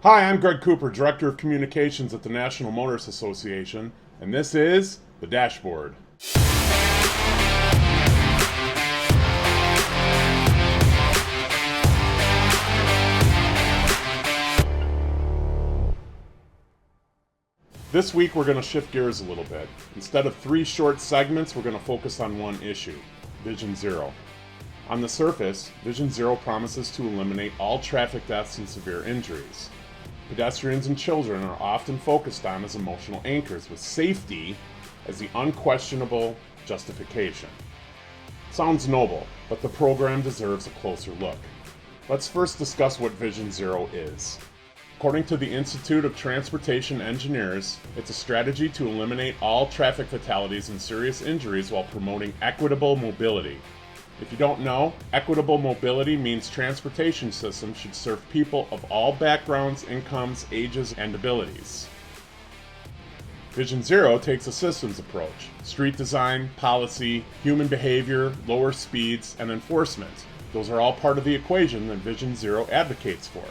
Hi, I'm Greg Cooper, Director of Communications at the National Motorists Association, and this is The Dashboard. This week we're going to shift gears a little bit. Instead of 3 short segments, we're going to focus on one issue, Vision Zero. On the surface, Vision Zero promises to eliminate all traffic deaths and severe injuries. Pedestrians and children are often focused on as emotional anchors, with safety as the unquestionable justification. Sounds noble, but the program deserves a closer look. Let's first discuss what Vision Zero is. According to the Institute of Transportation Engineers, it's a strategy to eliminate all traffic fatalities and serious injuries while promoting equitable mobility. If you don't know, equitable mobility means transportation systems should serve people of all backgrounds, incomes, ages, and abilities. Vision Zero takes a systems approach: street design, policy, human behavior, lower speeds, and enforcement. Those are all part of the equation that Vision Zero advocates for.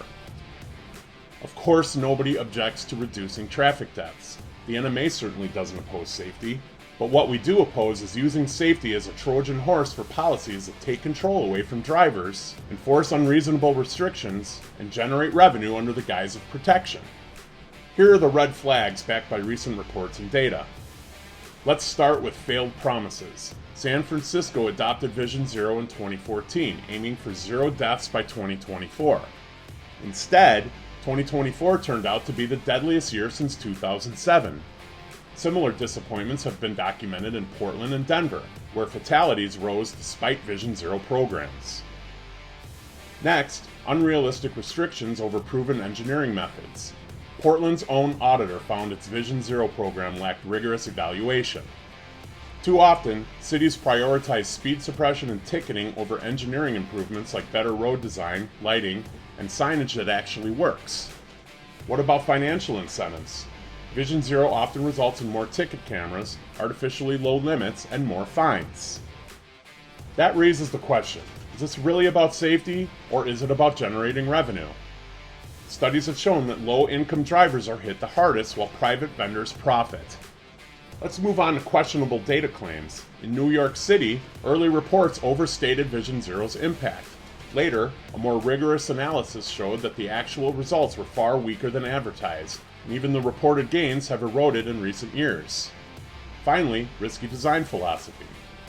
Of course, nobody objects to reducing traffic deaths. The NMA certainly doesn't oppose safety. But what we do oppose is using safety as a Trojan horse for policies that take control away from drivers, enforce unreasonable restrictions, and generate revenue under the guise of protection. Here are the red flags backed by recent reports and data. Let's start with failed promises. San Francisco adopted Vision Zero in 2014, aiming for 0 deaths by 2024. Instead, 2024 turned out to be the deadliest year since 2007. Similar disappointments have been documented in Portland and Denver, where fatalities rose despite Vision Zero programs. Next, unrealistic restrictions over proven engineering methods. Portland's own auditor found its Vision Zero program lacked rigorous evaluation. Too often, cities prioritize speed suppression and ticketing over engineering improvements like better road design, lighting, and signage that actually works. What about financial incentives? Vision Zero often results in more ticket cameras, artificially low limits, and more fines. That raises the question, is this really about safety, or is it about generating revenue? Studies have shown that low-income drivers are hit the hardest while private vendors profit. Let's move on to questionable data claims. In New York City, early reports overstated Vision Zero's impact. Later, a more rigorous analysis showed that the actual results were far weaker than advertised, and even the reported gains have eroded in recent years. Finally, risky design philosophy.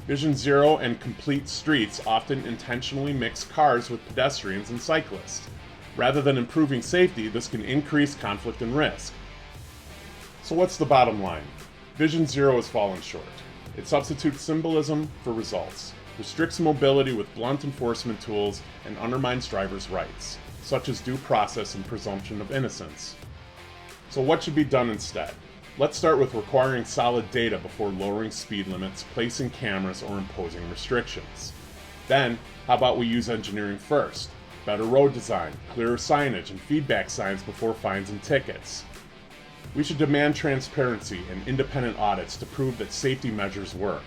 Vision Zero and complete streets often intentionally mix cars with pedestrians and cyclists. Rather than improving safety, this can increase conflict and risk. So what's the bottom line? Vision Zero has fallen short. It substitutes symbolism for results, restricts mobility with blunt enforcement tools, and undermines drivers' rights, such as due process and presumption of innocence. So what should be done instead? Let's start with requiring solid data before lowering speed limits, placing cameras, or imposing restrictions. Then, how about we use engineering first? Better road design, clearer signage, and feedback signs before fines and tickets. We should demand transparency and independent audits to prove that safety measures work.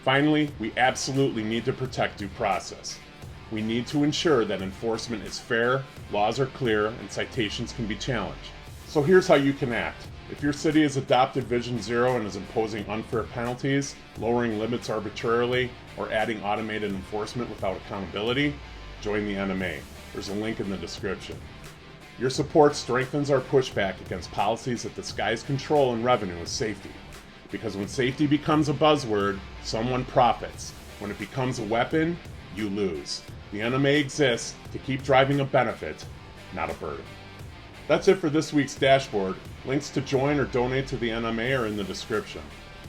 Finally, we absolutely need to protect due process. We need to ensure that enforcement is fair, laws are clear, and citations can be challenged. So here's how you can act. If your city has adopted Vision Zero and is imposing unfair penalties, lowering limits arbitrarily, or adding automated enforcement without accountability, join the NMA. There's a link in the description. Your support strengthens our pushback against policies that disguise control and revenue as safety. Because when safety becomes a buzzword, someone profits. When it becomes a weapon, you lose. The NMA exists to keep driving a benefit, not a burden. That's it for this week's Dashboard. Links to join or donate to the NMA are in the description.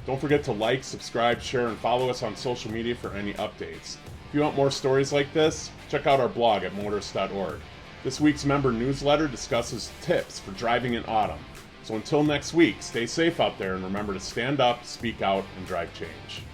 Don't forget to like, subscribe, share, and follow us on social media for any updates. If you want more stories like this, check out our blog at motorists.org. This week's member newsletter discusses tips for driving in autumn. So until next week, stay safe out there and remember to stand up, speak out, and drive change.